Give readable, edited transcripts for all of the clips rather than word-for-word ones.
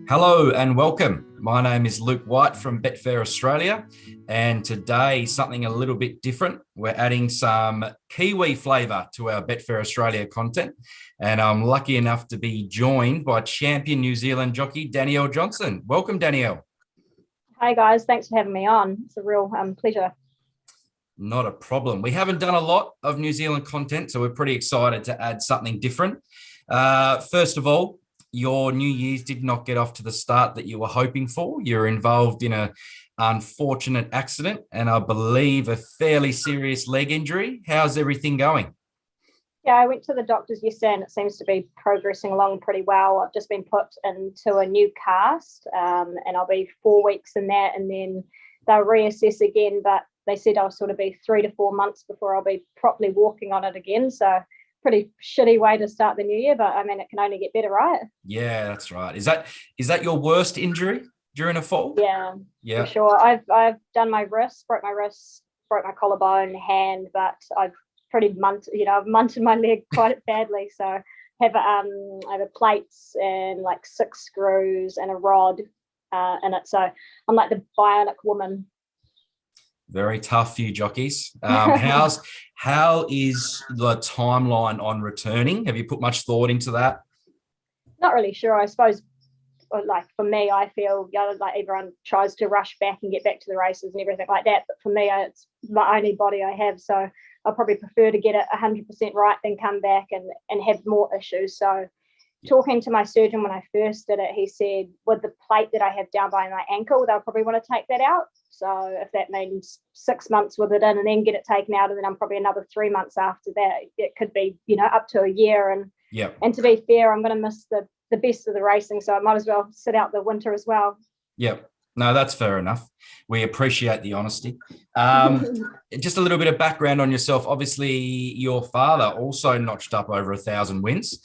Hello and welcome. My name is Luke White from Betfair Australia, and today something a little bit different. We're adding some Kiwi flavour to our Betfair Australia content, and I'm lucky enough to be joined by champion New Zealand jockey Danielle Johnson. Welcome, Danielle. Hi guys, thanks for having me on. It's a real pleasure. Not a problem. We haven't done a lot of New Zealand content, so we're pretty excited to add something different. First of all, your New Year's did not get off to the start that you were hoping for. You're involved in an unfortunate accident and I believe a fairly serious leg injury. How's everything going? Yeah, I went to the doctors yesterday and it seems to be progressing along pretty well. I've just been put into a new cast and I'll be 4 weeks in that, and then they'll reassess again, but they said I'll sort of be 3 to 4 months before I'll be properly walking on it again. So pretty shitty way to start the new year, but I mean, it can only get better, right? Yeah, that's right. Is that your worst injury during a fall? Yeah, for sure. I've done my wrist, broke my collarbone, hand, but I've I've munted my leg quite badly. So I have a plates and like 6 screws and a rod in it. So I'm like the bionic woman. Very tough for you jockeys. How is the timeline on returning? Have you put much thought into that? Not really sure. I suppose, like for me, I feel like everyone tries to rush back and get back to the races and everything like that. But for me, it's my only body I have, so I probably prefer to get it 100% right than come back and have more issues. So talking to my surgeon when I first did it, he said with the plate that I have down by my ankle, they'll probably want to take that out. So if that means 6 months with it in and then get it taken out, and then I'm probably another 3 months after that, it could be, up to a year. And to be fair, I'm going to miss the best of the racing, so I might as well sit out the winter as well. Yep. No, that's fair enough. We appreciate the honesty. Just a little bit of background on yourself. Obviously, your father also notched up over 1,000 wins,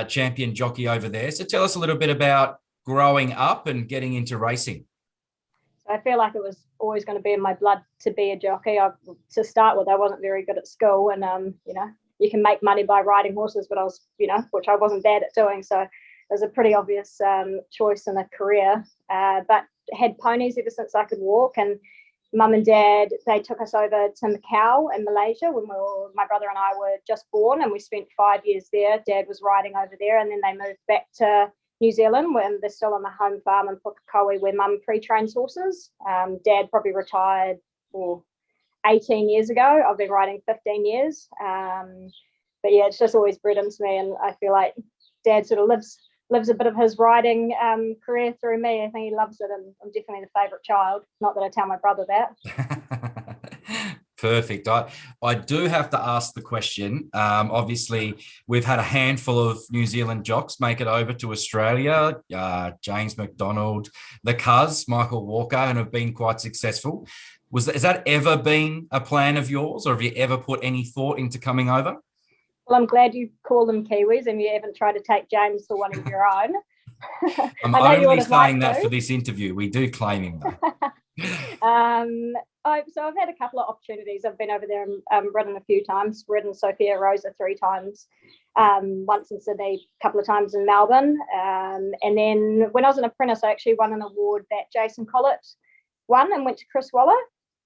champion jockey over there. So tell us a little bit about growing up and getting into racing. So I feel like it was always going to be in my blood to be a jockey. To start with, I wasn't very good at school, and you can make money by riding horses, but I was, which I wasn't bad at doing. So it was a pretty obvious choice in a career. But had ponies ever since I could walk, and mum and dad, they took us over to Macau in Malaysia when my brother and I were just born, and we spent 5 years there. Dad was riding over there, and then they moved back to New Zealand when they're still on the home farm in Pukekohe where mum pre-trains horses. Dad probably retired 18 years ago. I've been riding 15 years. But yeah, it's just always bred into me, and I feel like Dad sort of lives a bit of his riding career through me. I think he loves it, and I'm definitely the favourite child. Not that I tell my brother that. Perfect. I do have to ask the question. Obviously, we've had a handful of New Zealand jocks make it over to Australia. James McDonald, the Cuz, Michael Walker, and have been quite successful. Has that ever been a plan of yours, or have you ever put any thought into coming over? Well, I'm glad you call them Kiwis and you haven't tried to take James for one of your own. I'm only saying that for this interview. We do claim him, though. So I've had a couple of opportunities. I've been over there and ridden a few times, ridden Sophia Rosa 3 times, once in Sydney, a couple of times in Melbourne. And then when I was an apprentice, I actually won an award that Jason Collett won and went to Chris Waller.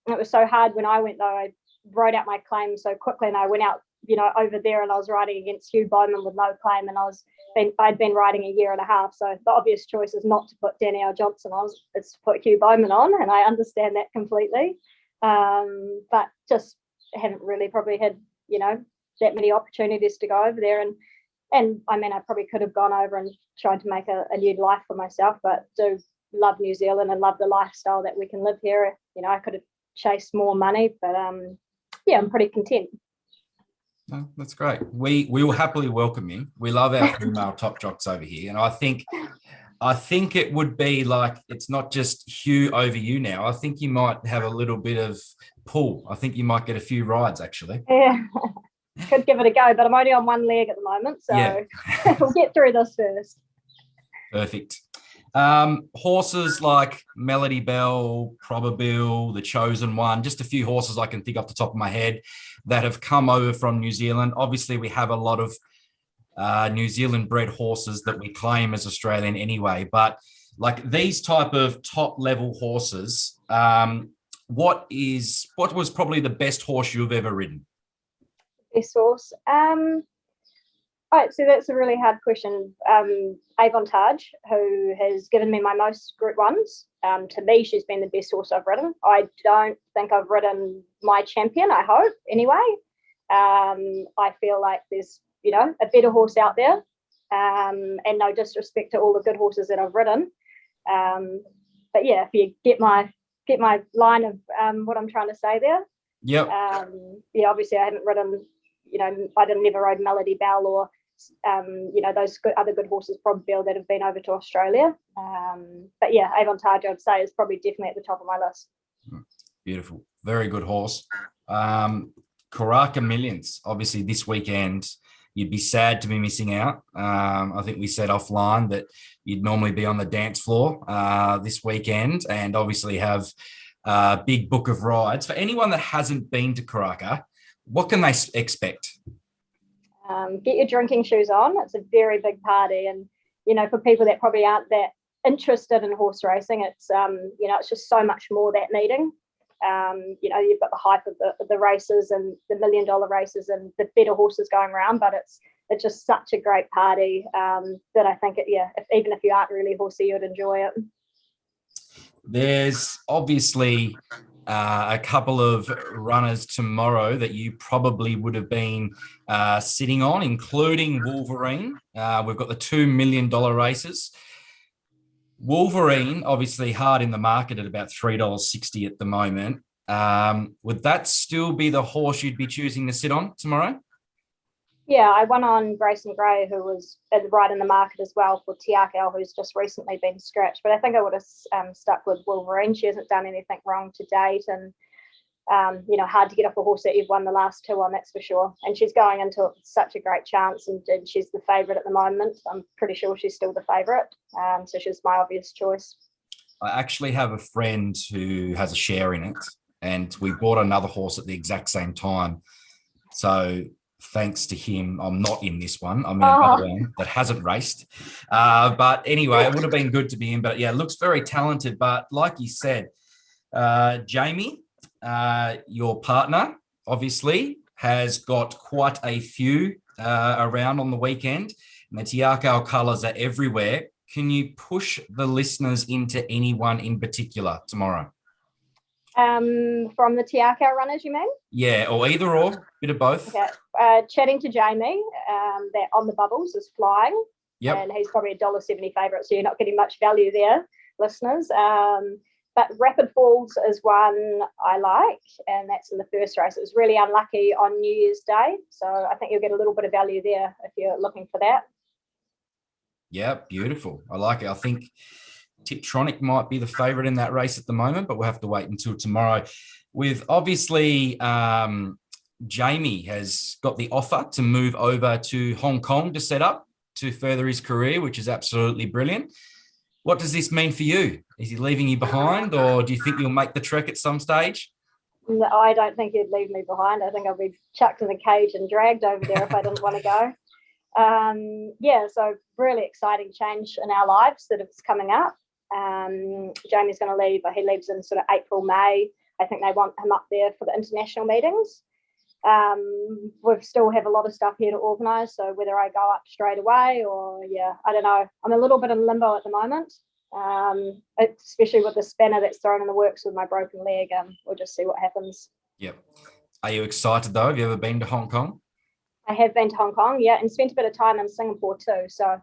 And it was so hard when I went, though. I wrote out my claim so quickly, and I went out over there, and I was riding against Hugh Bowman with no claim, and I'd been riding a year and a half. So the obvious choice is not to put Danielle Johnson on; it's to put Hugh Bowman on, and I understand that completely. But just haven't really probably had that many opportunities to go over there, and I mean I probably could have gone over and tried to make a new life for myself, but do love New Zealand and love the lifestyle that we can live here. I could have chased more money, but yeah, I'm pretty content. No, that's great. We will happily welcome you. We love our female top jocks over here, and I think it would be like, it's not just Hugh over you now. I think you might have a little bit of pull. I think you might get a few rides actually. Yeah, could give it a go, but I'm only on one leg at the moment, so yeah. We'll get through this first. Perfect. Horses like Melody Bell, Probabile, The Chosen One, just a few horses I can think off the top of my head that have come over from New Zealand. Obviously, we have a lot of New Zealand bred horses that we claim as Australian anyway. But like these type of top level horses, what was probably the best horse you've ever ridden? Best horse. All right, so that's a really hard question. Avantage, who has given me my most Group 1s. To me, she's been the best horse I've ridden. I don't think I've ridden my champion, I hope, anyway. I feel like there's, a better horse out there. And no disrespect to all the good horses that I've ridden. But yeah, if you get my line of what I'm trying to say there. Yep. Obviously I haven't ridden, I never rode Melody Bell or those other good horses probably that have been over to Australia. But yeah, Avantage, I'd say, is probably definitely at the top of my list. Beautiful. Very good horse. Karaka Millions, obviously this weekend, you'd be sad to be missing out. I think we said offline that you'd normally be on the dance floor this weekend and obviously have a big book of rides. For anyone that hasn't been to Karaka, what can they expect? Get your drinking shoes on. It's a very big party. And, for people that probably aren't that interested in horse racing, it's, it's just so much more that meeting. You've got the hype of the races and the $1 million races and the better horses going around, but it's just such a great party that I think, even if you aren't really horsey, you'd enjoy it. There's obviously a couple of runners tomorrow that you probably would have been sitting on, including Wolverine. We've got the $2 million races. Wolverine, obviously hard in the market at about $3.60 at the moment. Would that still be the horse you'd be choosing to sit on tomorrow? Yeah, I won on Grayson Gray, who was right in the market as well, for Tiakau, who's just recently been scratched. But I think I would have stuck with Wolverine. She hasn't done anything wrong to date, and hard to get off a horse that you've won the last two on, that's for sure. And she's going into such a great chance, and she's the favourite at the moment. I'm pretty sure she's still the favourite. So she's my obvious choice. I actually have a friend who has a share in it, and we bought another horse at the exact same time. So thanks to him, I'm not in this one. I'm in another one that hasn't raced. But anyway, it would have been good to be in. But yeah, looks very talented. But like you said, Jamie, your partner, obviously, has got quite a few around on the weekend. And the Tiakau colours are everywhere. Can you push the listeners into anyone in particular tomorrow? From the Tiakau runners, you mean? Yeah, or either or, bit of both. Okay. Chatting to Jamie, that On the Bubbles is flying. Yep. And he's probably $1.70 favourite, so you're not getting much value there, listeners. But Rapid Falls is one I like, and that's in the first race. It was really unlucky on New Year's Day, so I think you'll get a little bit of value there if you're looking for that. Yeah, beautiful. I like it. I think Tiptronic might be the favourite in that race at the moment, but we'll have to wait until tomorrow. With obviously, Jamie has got the offer to move over to Hong Kong to set up to further his career, which is absolutely brilliant. What does this mean for you? Is he leaving you behind, or do you think you'll make the trek at some stage? No, I don't think he'd leave me behind. I think I'll be chucked in a cage and dragged over there if I didn't want to go. So really exciting change in our lives that it's coming up. Jamie's going to leave. He leaves in sort of April, May. I think they want him up there for the international meetings. We still have a lot of stuff here to organise, so whether I go up straight away or, I don't know. I'm a little bit in limbo at the moment, especially with the spanner that's thrown in the works with my broken leg. We'll just see what happens. Yep. Are you excited, though? Have you ever been to Hong Kong? I have been to Hong Kong, and spent a bit of time in Singapore too, so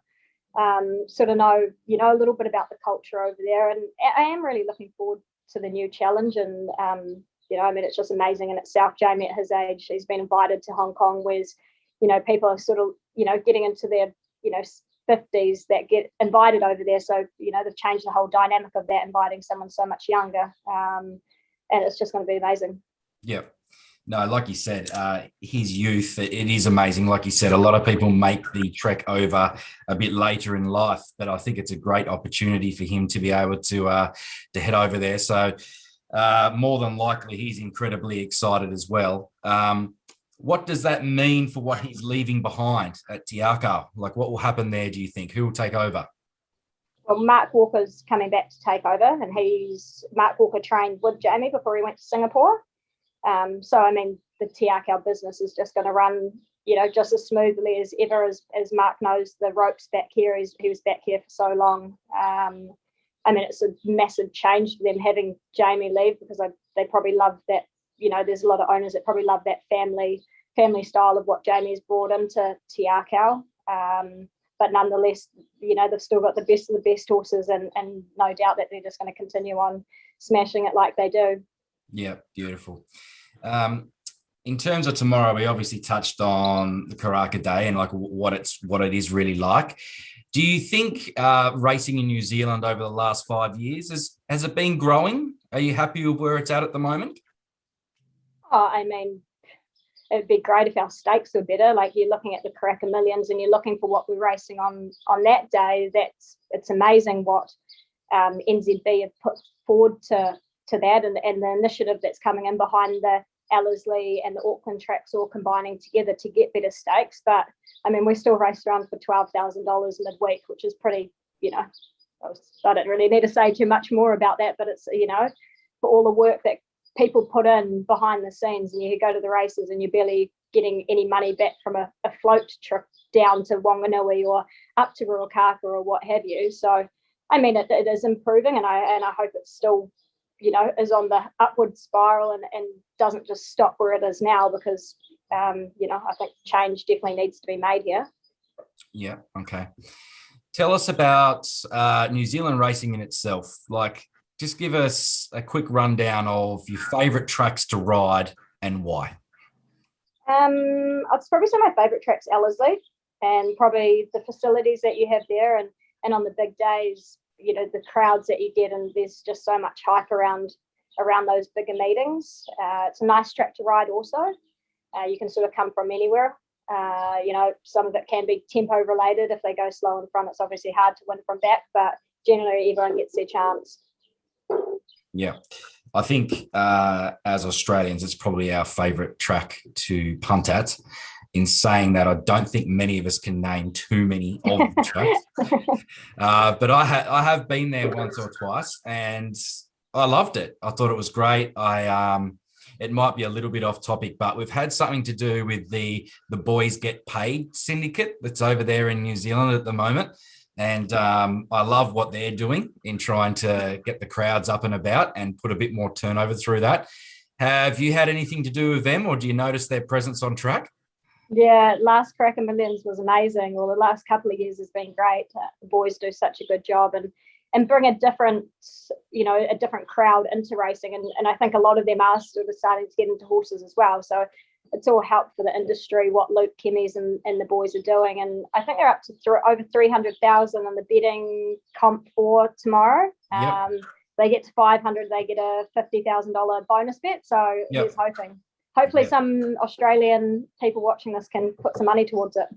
sort of know, a little bit about the culture over there, and I am really looking forward to the new challenge. And it's just amazing in itself. Jamie at his age, he's been invited to Hong Kong, whereas people are sort of getting into their 50s that get invited over there, so they've changed the whole dynamic of that, inviting someone so much younger, and it's just going to be amazing. Yep. No, like you said, his youth, it is amazing. Like you said, a lot of people make the trek over a bit later in life, but I think it's a great opportunity for him to be able to head over there. So more than likely, he's incredibly excited as well. What does that mean for what he's leaving behind at Tiaka? Like, what will happen there, do you think? Who will take over? Well, Mark Walker's coming back to take over, and Mark Walker trained with Jamie before he went to Singapore. So, I mean, the Tiaka business is just going to run, just as smoothly as ever. As Mark knows, the ropes back here. He was back here for so long. I mean, it's a massive change for them having Jamie leave, because they probably love that. There's a lot of owners that probably love that family style of what Jamie's brought into Tiaka. But nonetheless, they've still got the best of the best horses, and no doubt that they're just going to continue on smashing it like they do. Yeah, beautiful. In terms of tomorrow, we obviously touched on the Karaka Day and like what it is really like. Do you think racing in New Zealand over the last 5 years has it been growing? Are you happy with where it's at the moment? Oh, I mean, it'd be great if our stakes were better. Like, you're looking at the Karaka Millions and you're looking for what we're racing on that day. It's amazing what NZB have put forward to that, and the initiative that's coming in behind the Ellerslie and the Auckland tracks all combining together to get better stakes. But I mean, we still race around for $12,000 midweek, which is pretty, I don't really need to say too much more about that, but it's, for all the work that people put in behind the scenes, and you go to the races and you're barely getting any money back from a float trip down to Wanganui or up to Ruakaka or what have you. So, I mean, it is improving, and I hope it's still, is on the upward spiral and doesn't just stop where it is now, because, I think change definitely needs to be made here. Yeah, okay. Tell us about New Zealand racing in itself. Like, just give us a quick rundown of your favourite tracks to ride and why. I'd probably say my favourite track's Ellerslie, and probably the facilities that you have there, and on the big days, the crowds that you get, and there's just so much hype around those bigger meetings. It's a nice track to ride also. You can sort of come from anywhere. Some of it can be tempo related. If they go slow in front, it's obviously hard to win from back, but generally everyone gets their chance. Yeah, I think as Australians, it's probably our favourite track to punt at. In saying that, I don't think many of us can name too many of the tracks. But I have been there once or twice, and I loved it. I thought it was great. It might be a little bit off topic, but we've had something to do with the Boys Get Paid syndicate that's over there in New Zealand at the moment. And I love what they're doing in trying to get the crowds up and about and put a bit more turnover through that. Have you had anything to do with them, or do you notice their presence on track? Yeah, last Karaka Millions was amazing. Well, the last couple of years has been great. The boys do such a good job and bring a different crowd into racing. And I think a lot of them are sort of starting to get into horses as well. So it's all helped for the industry, what Luke Kemmys and the boys are doing. And I think they're up to over 300,000 on the betting comp for tomorrow. Yep. They get to 500, they get a $50,000 bonus bet. So here's hoping. Hopefully some Australian people watching this can put some money towards it.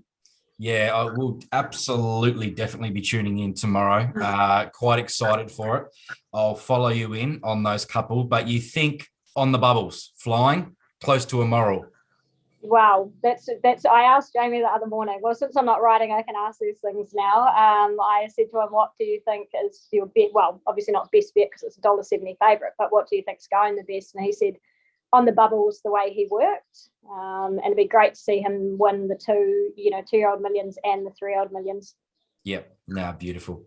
Yeah, I will absolutely definitely be tuning in tomorrow. Quite excited for it. I'll follow you in on those couple. But you think on the bubbles, flying close to a moral? Wow, that's. I asked Jamie the other morning. Well, since I'm not riding, I can ask these things now. I said to him, "What do you think is your bet?" Well, obviously not best bet because it's $1.70 favourite, but what do you think's going the best? And he said, on the bubbles, the way he worked, and it'd be great to see him win the 2-year-old millions and the 3-year-old millions. Yep, no, beautiful.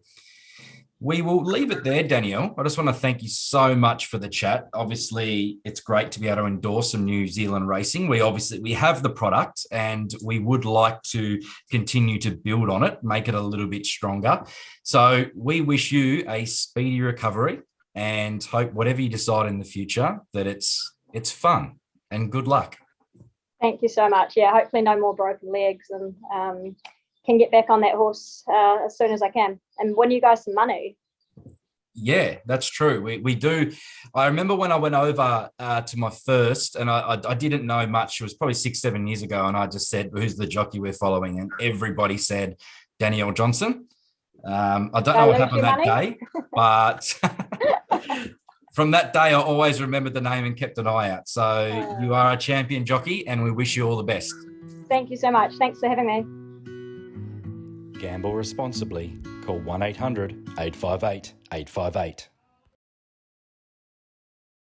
We will leave it there, Danielle. I just want to thank you so much for the chat. Obviously, it's great to be able to endorse some New Zealand racing. We have the product, and we would like to continue to build on it, make it a little bit stronger. So we wish you a speedy recovery, and hope whatever you decide in the future that it's fun, and good luck. Thank you so much. Yeah, hopefully no more broken legs, and can get back on that horse as soon as I can and win you guys some money. Yeah, that's true. We do. I remember when I went over to my first, and I didn't know much. It was probably 6-7 years ago, and I just said, "Who's the jockey we're following?" And everybody said Danielle Johnson. I don't know what happened that day, but from that day, I always remembered the name and kept an eye out. So you are a champion jockey, and we wish you all the best. Thank you so much. Thanks for having me. Gamble responsibly. Call 1-800-858-858.